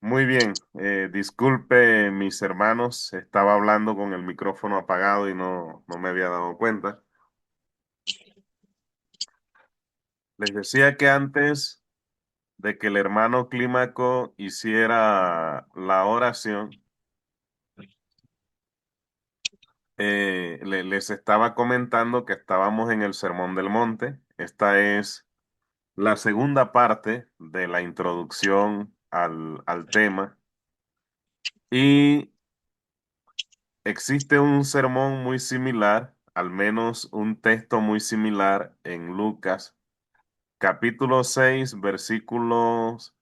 Muy bien, disculpe mis hermanos, estaba hablando con el micrófono apagado y no me había dado cuenta. Les decía que antes de que el hermano Clímaco hiciera la oración, les estaba comentando que estábamos en el Sermón del Monte. Esta es la segunda parte de la introducción al tema y existe un sermón muy similar, al menos un texto muy similar en Lucas, capítulo 6, versículos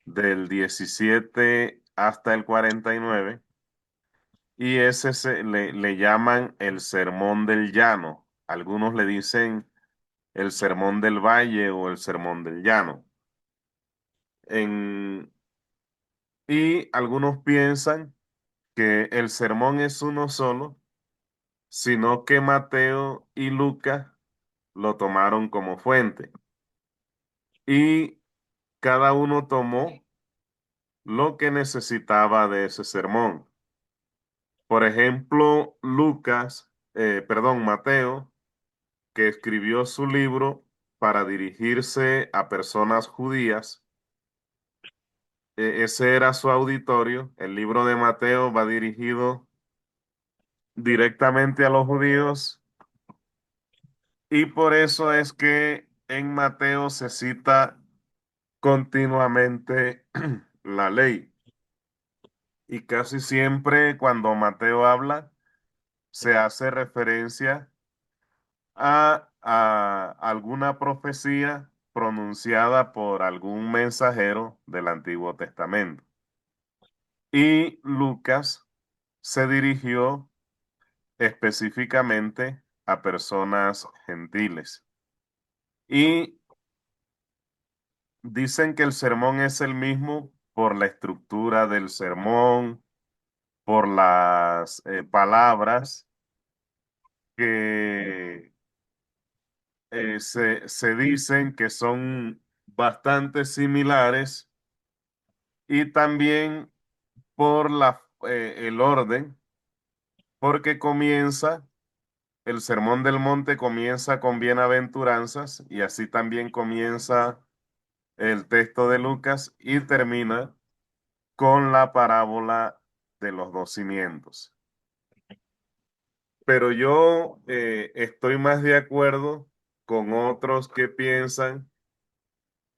del 17 hasta el 49, y ese le llaman el sermón del llano. Algunos le dicen el sermón del valle o el sermón del llano. En, y algunos piensan que el sermón es uno solo, sino que Mateo y Lucas lo tomaron como fuente y cada uno tomó lo que necesitaba de ese sermón. Por ejemplo, Mateo, que escribió su libro para dirigirse a personas judías, ese era su auditorio. El libro de Mateo va dirigido directamente a los judíos y por eso es que en Mateo se cita continuamente la ley. Y casi siempre cuando Mateo habla, se hace referencia a alguna profecía pronunciada por algún mensajero del Antiguo Testamento. Y Lucas se dirigió específicamente a personas gentiles. Y dicen que el sermón es el mismo por la estructura del sermón, por las palabras que se dicen que son bastante similares y también por el orden, porque el Sermón del Monte comienza con bienaventuranzas y así también comienza el texto de Lucas y termina con la parábola de los dos cimientos. Pero yo estoy más de acuerdo con otros que piensan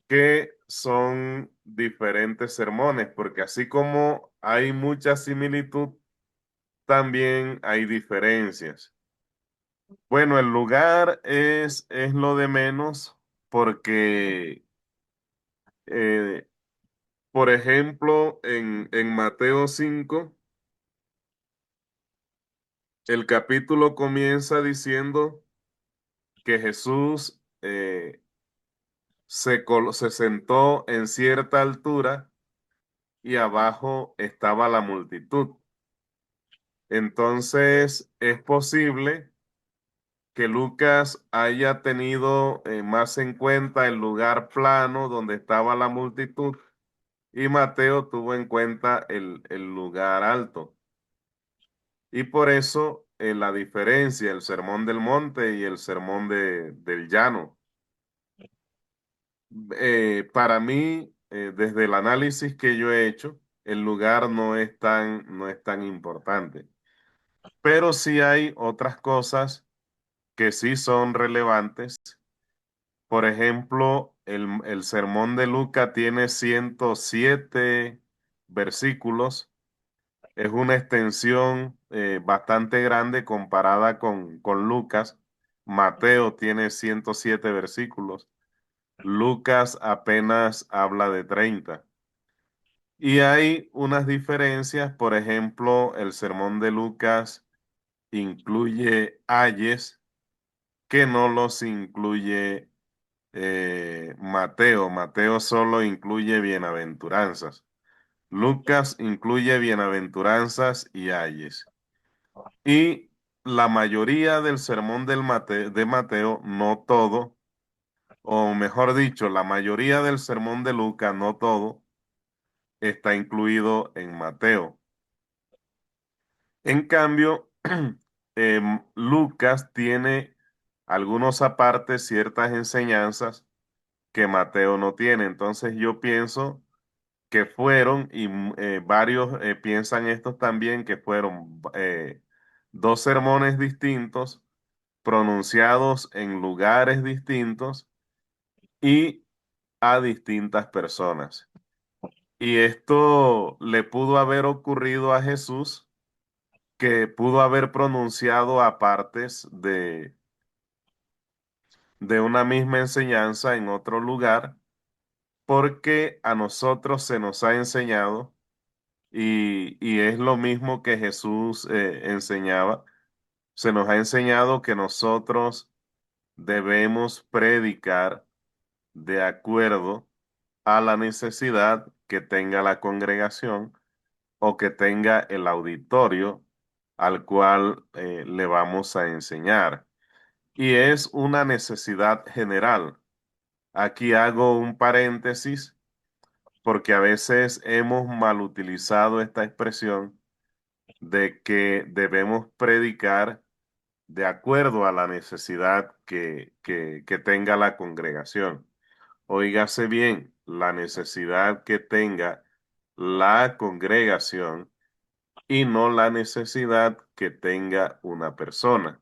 que son diferentes sermones, porque así como hay mucha similitud, también hay diferencias. Bueno, el lugar es lo de menos porque, eh, por ejemplo, en Mateo 5 el capítulo comienza diciendo que Jesús se sentó en cierta altura y abajo estaba la multitud. Entonces, es posible que Lucas haya tenido más en cuenta el lugar plano donde estaba la multitud y Mateo tuvo en cuenta el lugar alto. Y por eso la diferencia, el sermón del monte y el sermón del llano. Para mí, desde el análisis que yo he hecho, el lugar no es tan importante. Pero sí hay otras cosas que sí son relevantes. Por ejemplo, el sermón de Lucas tiene 107 versículos. Es una extensión bastante grande comparada con Lucas. Mateo tiene 107 versículos. Lucas apenas habla de 30. Y hay unas diferencias. Por ejemplo, el sermón de Lucas incluye ayes que no los incluye Mateo. Mateo solo incluye bienaventuranzas. Lucas incluye bienaventuranzas y ayes. Y la mayoría del sermón de Mateo, no todo, o mejor dicho, la mayoría del sermón de Lucas, no todo, está incluido en Mateo. En cambio, Lucas tiene algunos apartes, ciertas enseñanzas que Mateo no tiene. Entonces yo pienso que fueron, y varios piensan estos también, que fueron dos sermones distintos, pronunciados en lugares distintos y a distintas personas. Y esto le pudo haber ocurrido a Jesús, que pudo haber pronunciado a partes de una misma enseñanza en otro lugar, porque a nosotros se nos ha enseñado, y es lo mismo que Jesús enseñaba, se nos ha enseñado que nosotros debemos predicar de acuerdo a la necesidad que tenga la congregación o que tenga el auditorio al cual le vamos a enseñar. Y es una necesidad general. Aquí hago un paréntesis porque a veces hemos mal utilizado esta expresión de que debemos predicar de acuerdo a la necesidad que tenga la congregación. Óigase bien, la necesidad que tenga la congregación y no la necesidad que tenga una persona.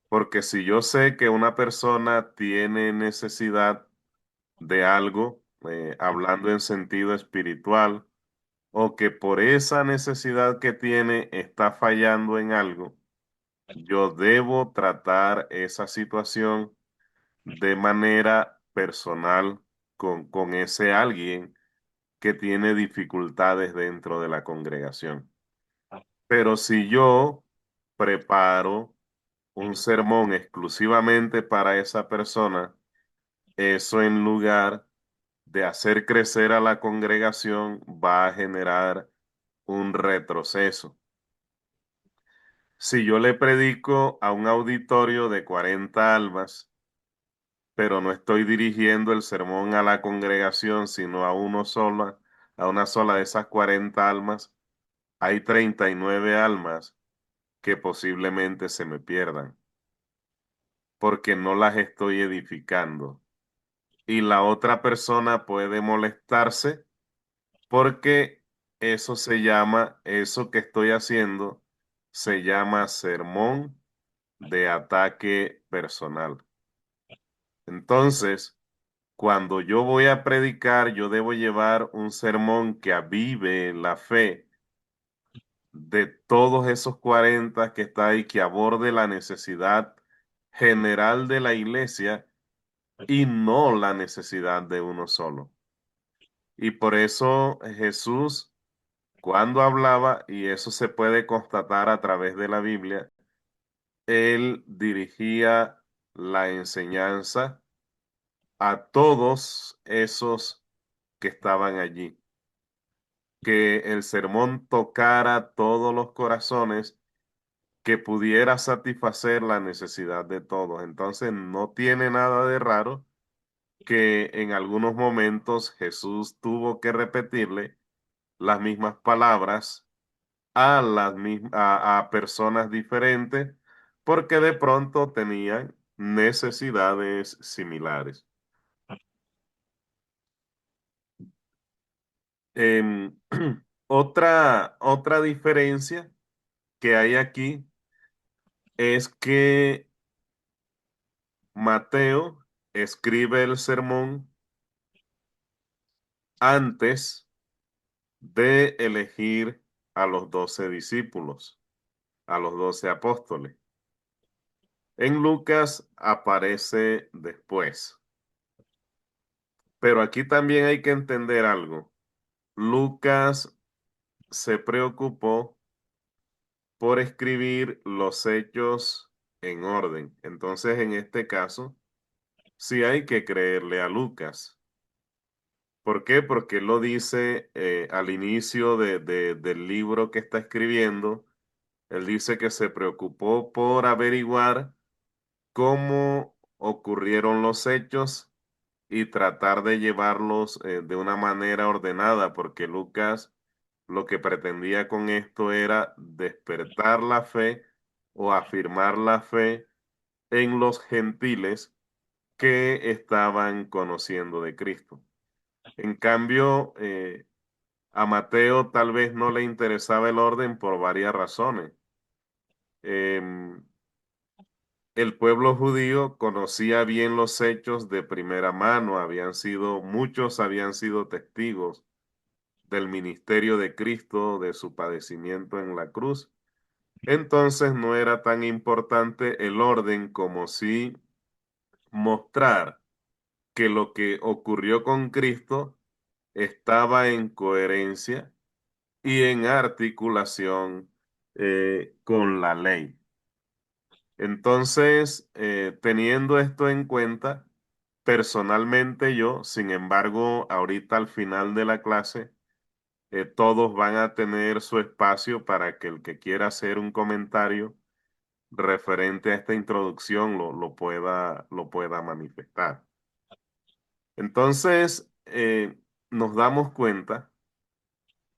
Porque si yo sé que una persona tiene necesidad de algo, hablando en sentido espiritual, o que por esa necesidad que tiene está fallando en algo, yo debo tratar esa situación de manera personal con ese alguien que tiene dificultades dentro de la congregación. Pero si yo preparo un sermón exclusivamente para esa persona, eso en lugar de hacer crecer a la congregación va a generar un retroceso. Si yo le predico a un auditorio de 40 almas, pero no estoy dirigiendo el sermón a la congregación, sino a uno sola, a una sola de esas 40 almas, hay 39 almas que posiblemente se me pierdan, porque no las estoy edificando. Y la otra persona puede molestarse porque eso que estoy haciendo, se llama sermón de ataque personal. Entonces, cuando yo voy a predicar, yo debo llevar un sermón que avive la fe de todos esos 40 que está ahí, que aborde la necesidad general de la iglesia y no la necesidad de uno solo. Y por eso Jesús, cuando hablaba, y eso se puede constatar a través de la Biblia, él dirigía la enseñanza a todos esos que estaban allí, que el sermón tocara todos los corazones, que pudiera satisfacer la necesidad de todos. Entonces no tiene nada de raro que en algunos momentos Jesús tuvo que repetirle las mismas palabras a personas diferentes, porque de pronto tenían necesidades similares. Em, otra diferencia que hay aquí es que Mateo escribe el sermón antes de elegir a los 12 discípulos, a los 12 apóstoles. En Lucas aparece después. Pero aquí también hay que entender algo. Lucas se preocupó por escribir los hechos en orden. Entonces, en este caso, sí hay que creerle a Lucas. ¿Por qué? Porque él lo dice al inicio del libro que está escribiendo. Él dice que se preocupó por averiguar cómo ocurrieron los hechos y tratar de llevarlos de una manera ordenada, porque Lucas lo que pretendía con esto era despertar la fe o afirmar la fe en los gentiles que estaban conociendo de Cristo. En cambio, a Mateo tal vez no le interesaba el orden por varias razones. Em, el pueblo judío conocía bien los hechos de primera mano, muchos habían sido testigos del ministerio de Cristo, de su padecimiento en la cruz. Entonces no era tan importante el orden como si mostrar que lo que ocurrió con Cristo estaba en coherencia y en articulación con la ley. Entonces, teniendo esto en cuenta, personalmente yo, sin embargo, ahorita al final de la clase, todos van a tener su espacio para que el que quiera hacer un comentario referente a esta introducción lo pueda manifestar. Entonces, nos damos cuenta,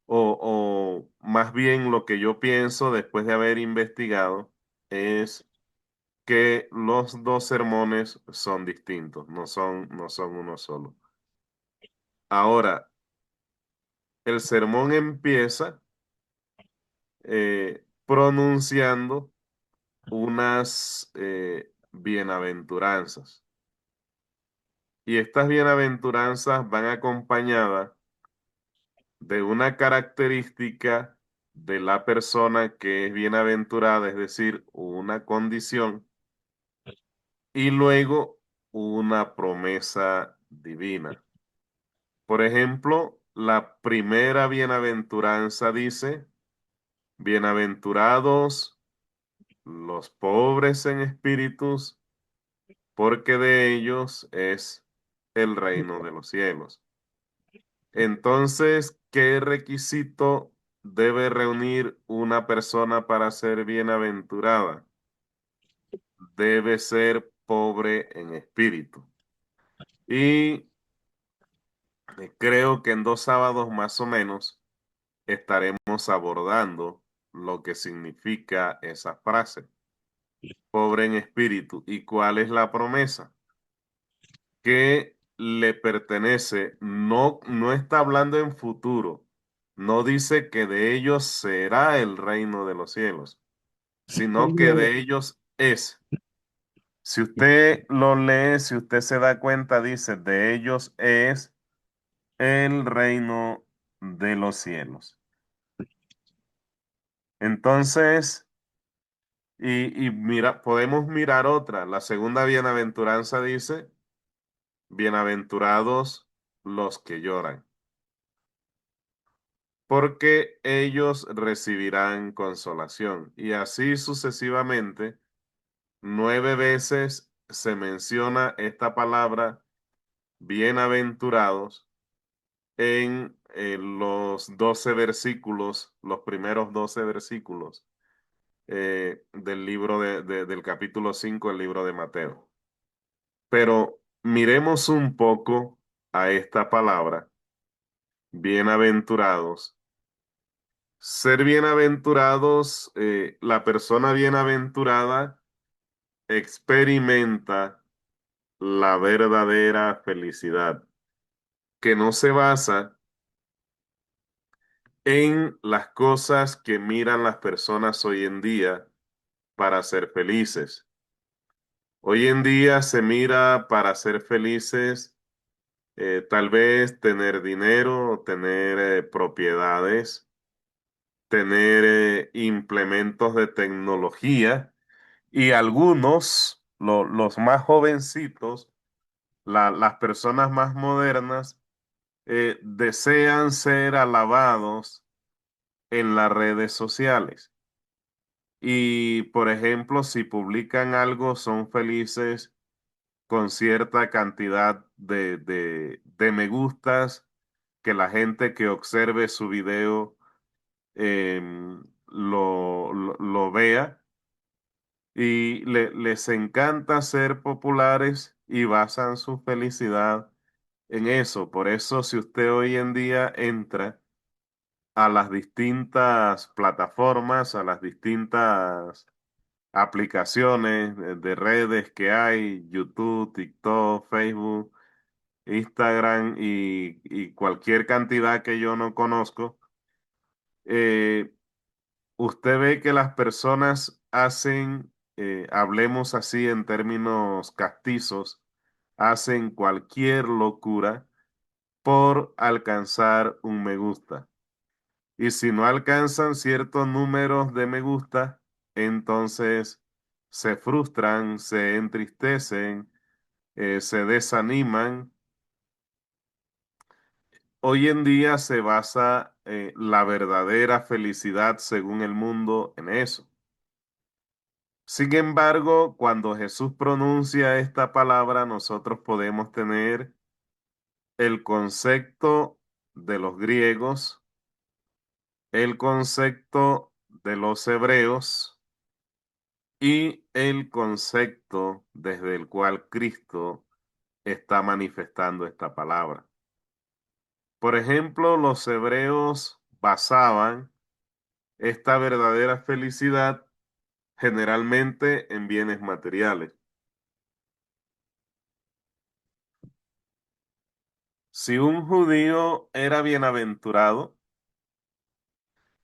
o más bien lo que yo pienso después de haber investigado, es que los dos sermones son distintos, no son uno solo. Ahora, el sermón empieza pronunciando unas bienaventuranzas. Y estas bienaventuranzas van acompañadas de una característica de la persona que es bienaventurada, es decir, una condición, y luego una promesa divina. Por ejemplo, la primera bienaventuranza dice, bienaventurados los pobres en espíritus, porque de ellos es el reino de los cielos. Entonces, ¿qué requisito debe reunir una persona para ser bienaventurada? Debe ser pobre en espíritu. Y creo que en 2 sábados más o menos estaremos abordando lo que significa esa frase, pobre en espíritu. ¿Y cuál es la promesa? Que le pertenece, no está hablando en futuro, no dice que de ellos será el reino de los cielos, sino que de ellos es. Si usted lo lee, si usted se da cuenta, dice, de ellos es el reino de los cielos. Entonces, y mira, podemos mirar otra. La segunda bienaventuranza dice, bienaventurados los que lloran, porque ellos recibirán consolación. Y así sucesivamente, 9 veces se menciona esta palabra bienaventurados en los 12 versículos, los primeros 12 versículos del libro del capítulo 5 del libro de Mateo. Pero miremos un poco a esta palabra, bienaventurados. Ser bienaventurados, la persona bienaventurada experimenta la verdadera felicidad, que no se basa en las cosas que miran las personas hoy en día para ser felices. Hoy en día se mira para ser felices, tal vez tener dinero, tener propiedades, tener implementos de tecnología y algunos, los más jovencitos, las personas más modernas, desean ser alabados en las redes sociales. Y, por ejemplo, si publican algo, son felices con cierta cantidad de me gustas, que la gente que observe su video lo vea y les encanta ser populares y basan su felicidad en eso. Por eso, si usted hoy en día entra a las distintas plataformas, a las distintas aplicaciones de redes que hay, YouTube, TikTok, Facebook, Instagram y cualquier cantidad que yo no conozco, eh, usted ve que las personas hacen, hablemos así en términos castizos, hacen cualquier locura por alcanzar un me gusta. Y si no alcanzan ciertos números de me gusta, entonces se frustran, se entristecen, se desaniman. Hoy en día se basa la verdadera felicidad según el mundo en eso. Sin embargo, cuando Jesús pronuncia esta palabra, nosotros podemos tener el concepto de los griegos, el concepto de los hebreos y el concepto desde el cual Cristo está manifestando esta palabra. Por ejemplo, los hebreos basaban esta verdadera felicidad generalmente en bienes materiales. Si un judío era bienaventurado,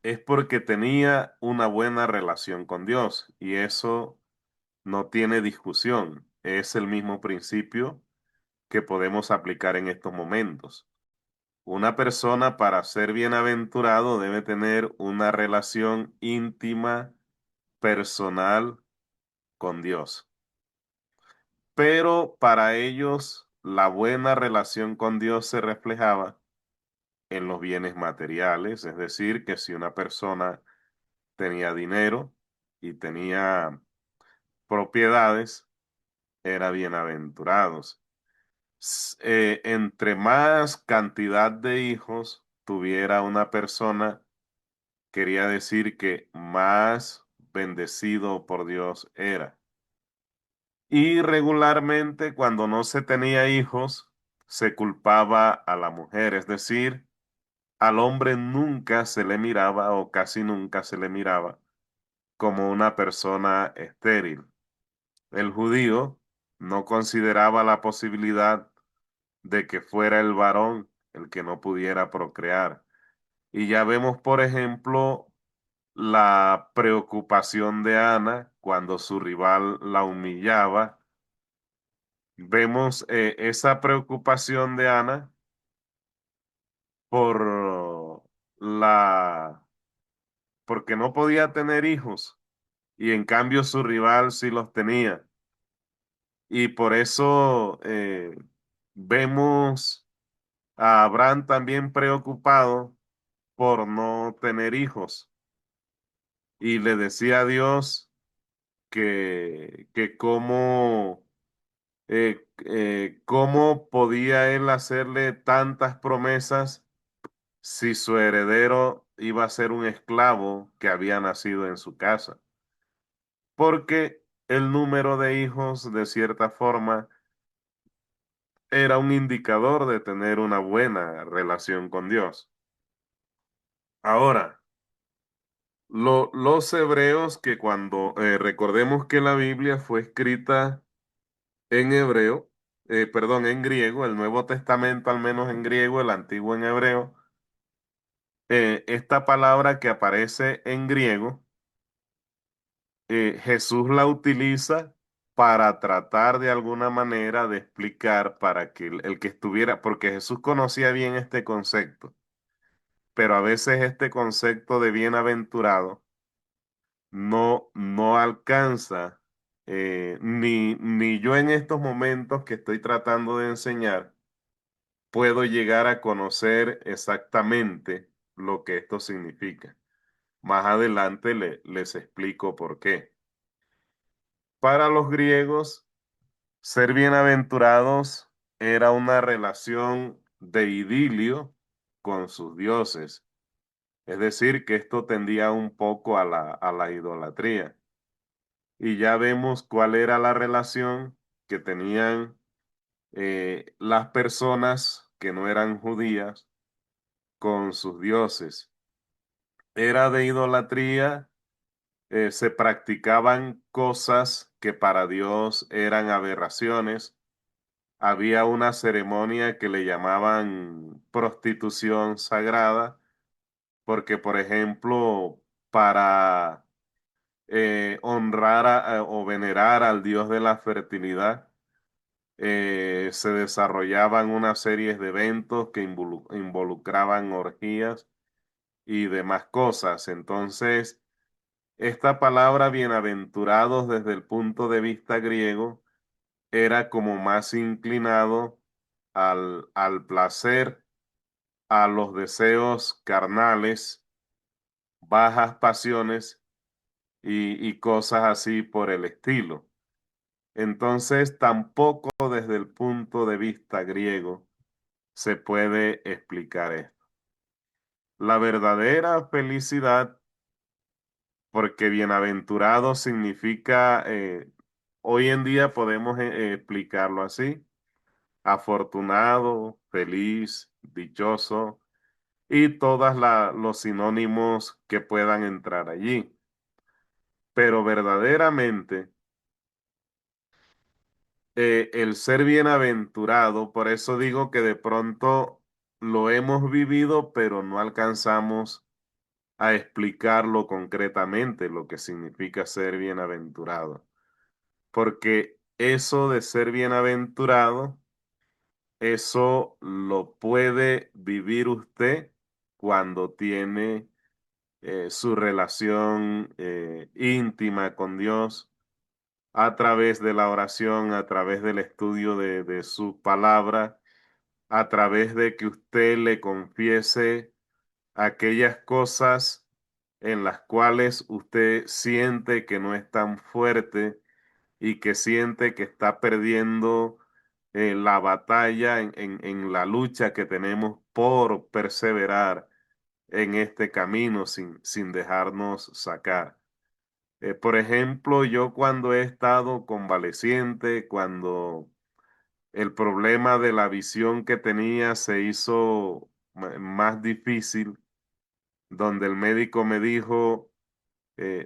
es porque tenía una buena relación con Dios y eso no tiene discusión. Es el mismo principio que podemos aplicar en estos momentos. Una persona para ser bienaventurado debe tener una relación íntima, personal con Dios. Pero para ellos la buena relación con Dios se reflejaba en los bienes materiales, es decir, que si una persona tenía dinero y tenía propiedades, era bienaventurados. Entre más cantidad de hijos tuviera una persona, quería decir que más bendecido por Dios era. Y regularmente cuando no se tenía hijos, se culpaba a la mujer, es decir, al hombre nunca se le miraba o casi nunca se le miraba como una persona estéril. El judío no consideraba la posibilidad de que fuera el varón el que no pudiera procrear. Y ya vemos, por ejemplo, la preocupación de Ana cuando su rival la humillaba. Vemos esa preocupación de Ana por la, porque no podía tener hijos y en cambio su rival sí los tenía. Y por eso vemos a Abraham también preocupado por no tener hijos y le decía a Dios que cómo podía él hacerle tantas promesas si su heredero iba a ser un esclavo que había nacido en su casa, porque el número de hijos, de cierta forma, era un indicador de tener una buena relación con Dios. Ahora, los hebreos que cuando recordemos que la Biblia fue escrita en hebreo, perdón, en griego, el Nuevo Testamento al menos en griego, el Antiguo en hebreo, esta palabra que aparece en griego, Jesús la utiliza para tratar de alguna manera de explicar para que el que estuviera, porque Jesús conocía bien este concepto, pero a veces este concepto de bienaventurado no alcanza, ni yo en estos momentos que estoy tratando de enseñar, puedo llegar a conocer exactamente lo que esto significa. Más adelante les explico por qué. Para los griegos, ser bienaventurados era una relación de idilio con sus dioses. Es decir, que esto tendía un poco a la idolatría. Y ya vemos cuál era la relación que tenían las personas que no eran judías con sus dioses. Era de idolatría, se practicaban cosas que para Dios eran aberraciones. Había una ceremonia que le llamaban prostitución sagrada, porque, por ejemplo, para honrar o venerar al dios de la fertilidad, se desarrollaban una serie de eventos que involucraban orgías y demás cosas. Entonces, esta palabra bienaventurados desde el punto de vista griego era como más inclinado al placer, a los deseos carnales, bajas pasiones y cosas así por el estilo. Entonces, tampoco desde el punto de vista griego se puede explicar esto. La verdadera felicidad, porque bienaventurado significa, hoy en día podemos explicarlo así, afortunado, feliz, dichoso y todos los sinónimos que puedan entrar allí. Pero verdaderamente, el ser bienaventurado, por eso digo que de pronto lo hemos vivido, pero no alcanzamos a explicarlo concretamente, lo que significa ser bienaventurado. Porque eso de ser bienaventurado, eso lo puede vivir usted cuando tiene su relación íntima con Dios a través de la oración, a través del estudio de su palabra, a través de que usted le confiese aquellas cosas en las cuales usted siente que no es tan fuerte y que siente que está perdiendo la batalla en la lucha que tenemos por perseverar en este camino sin dejarnos sacar. Por ejemplo, yo cuando he estado convaleciente, cuando el problema de la visión que tenía se hizo más difícil, donde el médico me dijo,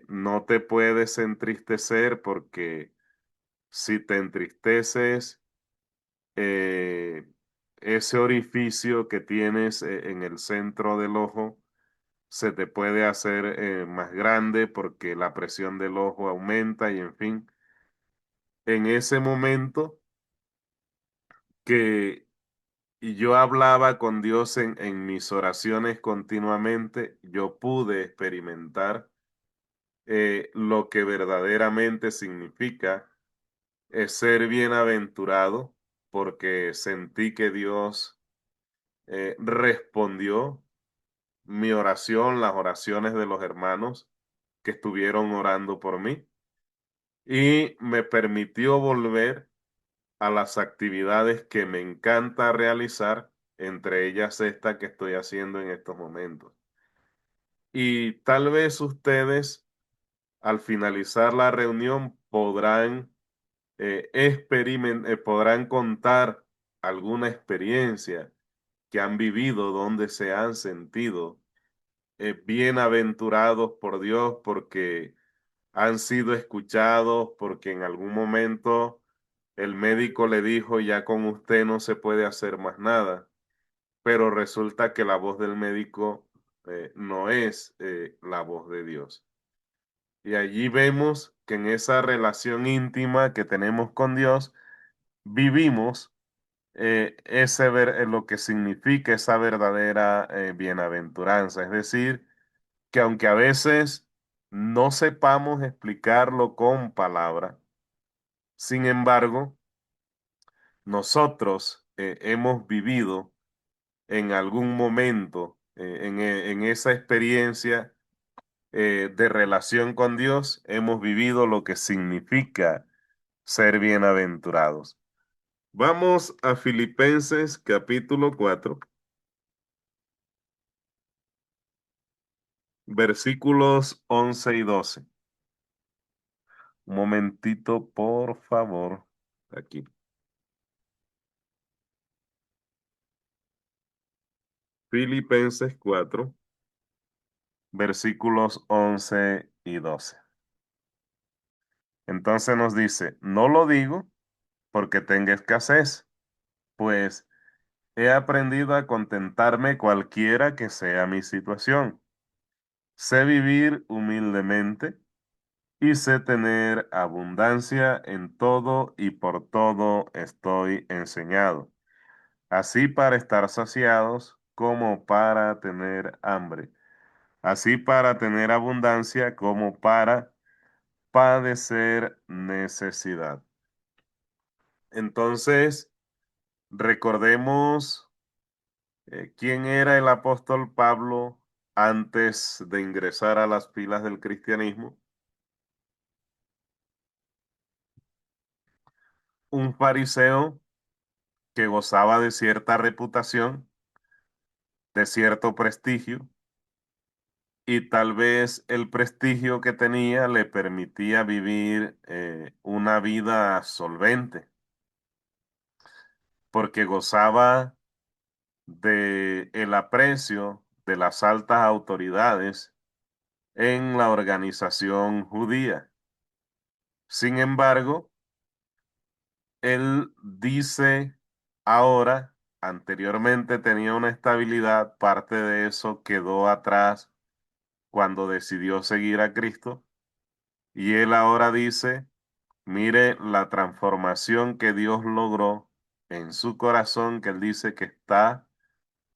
no te puedes entristecer porque si te entristeces, eh, ese orificio que tienes en el centro del ojo se te puede hacer más grande porque la presión del ojo aumenta y en fin, en ese momento que yo hablaba con Dios en mis oraciones continuamente, yo pude experimentar lo que verdaderamente significa ser bienaventurado, porque sentí que Dios respondió mi oración, las oraciones de los hermanos que estuvieron orando por mí y me permitió volver a las actividades que me encanta realizar, entre ellas esta que estoy haciendo en estos momentos. Y tal vez ustedes al finalizar la reunión podrán podrán contar alguna experiencia que han vivido donde se han sentido bienaventurados por Dios porque han sido escuchados, porque en algún momento el médico le dijo, ya con usted no se puede hacer más nada, pero resulta que la voz del médico no es la voz de Dios. Y allí vemos que en esa relación íntima que tenemos con Dios, vivimos lo que significa esa verdadera bienaventuranza. Es decir, que aunque a veces no sepamos explicarlo con palabra, sin embargo, nosotros hemos vivido en algún momento en esa experiencia de relación con Dios, hemos vivido lo que significa ser bienaventurados. Vamos a Filipenses capítulo 4, versículos 11 y 12. Un momentito, por favor. Aquí. Filipenses 4, versículos 11 y 12. Entonces nos dice, no lo digo porque tenga escasez, pues he aprendido a contentarme cualquiera que sea mi situación. Sé vivir humildemente y sé tener abundancia en todo y por todo estoy enseñado, así para estar saciados como para tener hambre, así para tener abundancia como para padecer necesidad. Entonces, recordemos quién era el apóstol Pablo antes de ingresar a las filas del cristianismo. Un fariseo que gozaba de cierta reputación, de cierto prestigio, y tal vez el prestigio que tenía le permitía vivir una vida solvente, porque gozaba de el aprecio de las altas autoridades en la organización judía. Sin embargo, él dice ahora, anteriormente tenía una estabilidad, parte de eso quedó atrás cuando decidió seguir a Cristo, y él ahora dice, mire la transformación que Dios logró en su corazón, que él dice que está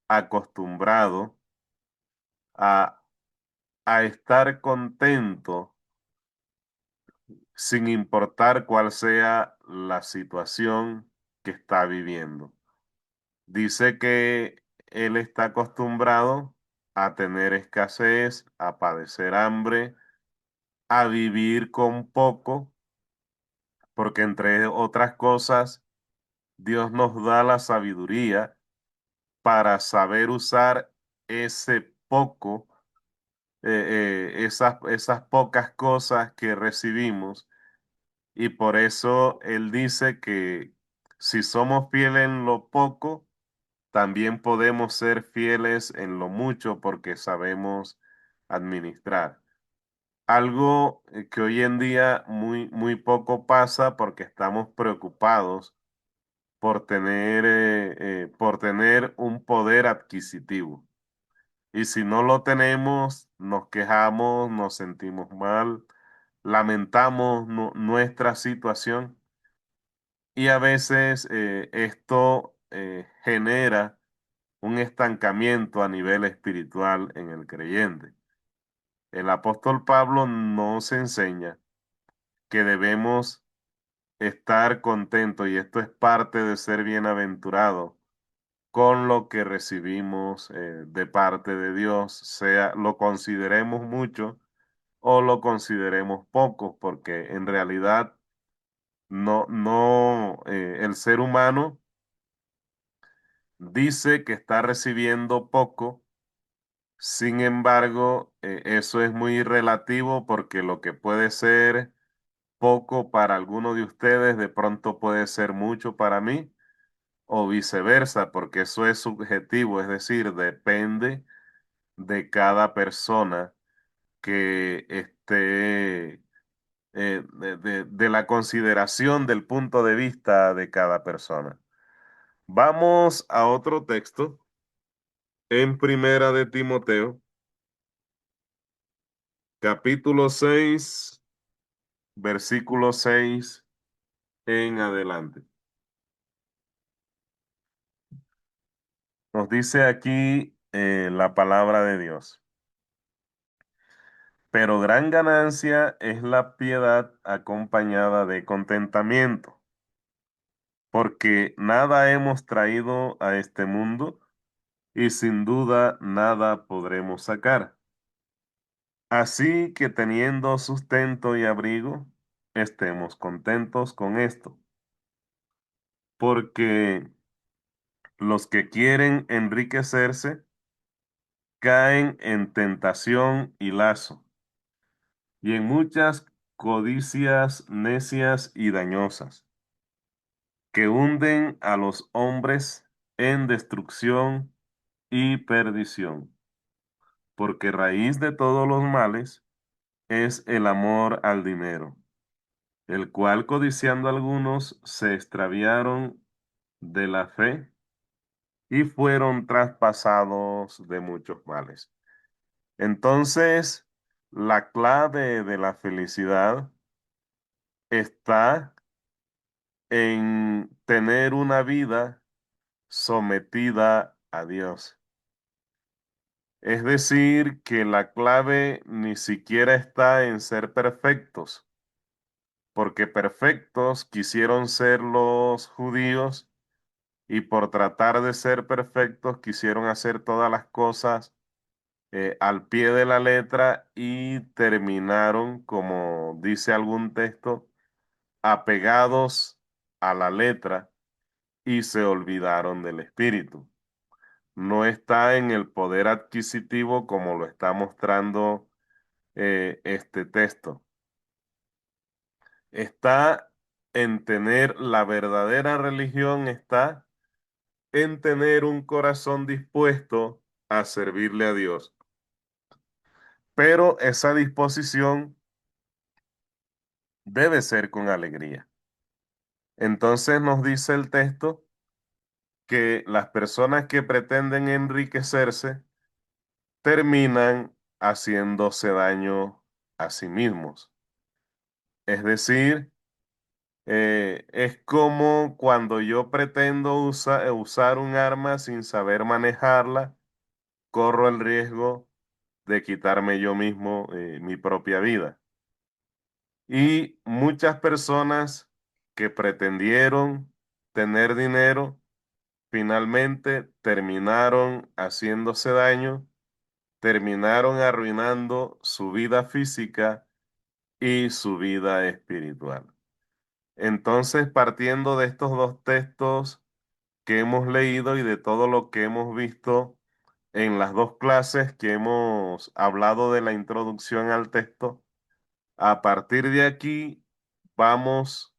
acostumbrado a, a estar contento sin importar cuál sea la situación que está viviendo. Dice que él está acostumbrado a tener escasez, a padecer hambre, a vivir con poco, porque entre otras cosas, Dios nos da la sabiduría para saber usar ese poco, esas pocas cosas que recibimos. Y por eso Él dice que si somos fieles en lo poco, también podemos ser fieles en lo mucho porque sabemos administrar. Algo que hoy en día muy poco pasa porque estamos preocupados por tener un poder adquisitivo. Y si no lo tenemos, nos quejamos, nos sentimos mal, lamentamos nuestra situación y a veces esto genera un estancamiento a nivel espiritual en el creyente. El apóstol Pablo nos enseña que debemos estar contentos y esto es parte de ser bienaventurado con lo que recibimos de parte de Dios, sea lo consideremos mucho o lo consideremos poco, porque en realidad el ser humano dice que está recibiendo poco. Sin embargo, eso es muy relativo porque lo que puede ser poco para alguno de ustedes, de pronto puede ser mucho para mí o viceversa, porque eso es subjetivo, es decir, depende de cada persona que esté, de la consideración del punto de vista de cada persona. Vamos a otro texto en Primera de Timoteo, capítulo 6, versículo 6 en adelante. Nos dice aquí la palabra de Dios. Pero gran ganancia es la piedad acompañada de contentamiento, porque nada hemos traído a este mundo y sin duda nada podremos sacar. Así que teniendo sustento y abrigo, estemos contentos con esto, porque los que quieren enriquecerse caen en tentación y lazo, y en muchas codicias necias y dañosas que hunden a los hombres en destrucción y perdición, porque raíz de todos los males es el amor al dinero, el cual codiciando algunos se extraviaron de la fe y fueron traspasados de muchos males. Entonces, la clave de la felicidad está en tener una vida sometida a Dios. Es decir, que la clave ni siquiera está en ser perfectos, porque perfectos quisieron ser los judíos y por tratar de ser perfectos quisieron hacer todas las cosas al pie de la letra y terminaron, como dice algún texto, apegados a la letra y se olvidaron del espíritu. No está en el poder adquisitivo como lo está mostrando este texto. Está en tener la verdadera religión, está en tener un corazón dispuesto a servirle a Dios. Pero esa disposición debe ser con alegría. Entonces nos dice el texto que las personas que pretenden enriquecerse terminan haciéndose daño a sí mismos. Es decir, es como cuando yo pretendo usar un arma sin saber manejarla, corro el riesgo de quitarme yo mismo mi propia vida. Y muchas personas que pretendieron tener dinero, finalmente terminaron haciéndose daño, terminaron arruinando su vida física y su vida espiritual. Entonces, partiendo de estos dos textos que hemos leído y de todo lo que hemos visto en las dos clases que hemos hablado de la introducción al texto, a partir de aquí vamos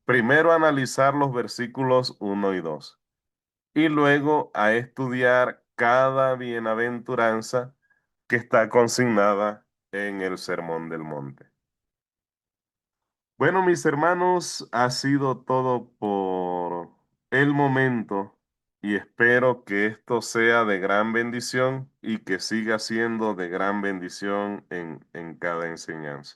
primero a analizar los versículos 1 y 2 y luego a estudiar cada bienaventuranza que está consignada en el Sermón del Monte. Bueno, mis hermanos, ha sido todo por el momento y espero que esto sea de gran bendición y que siga siendo de gran bendición en cada enseñanza.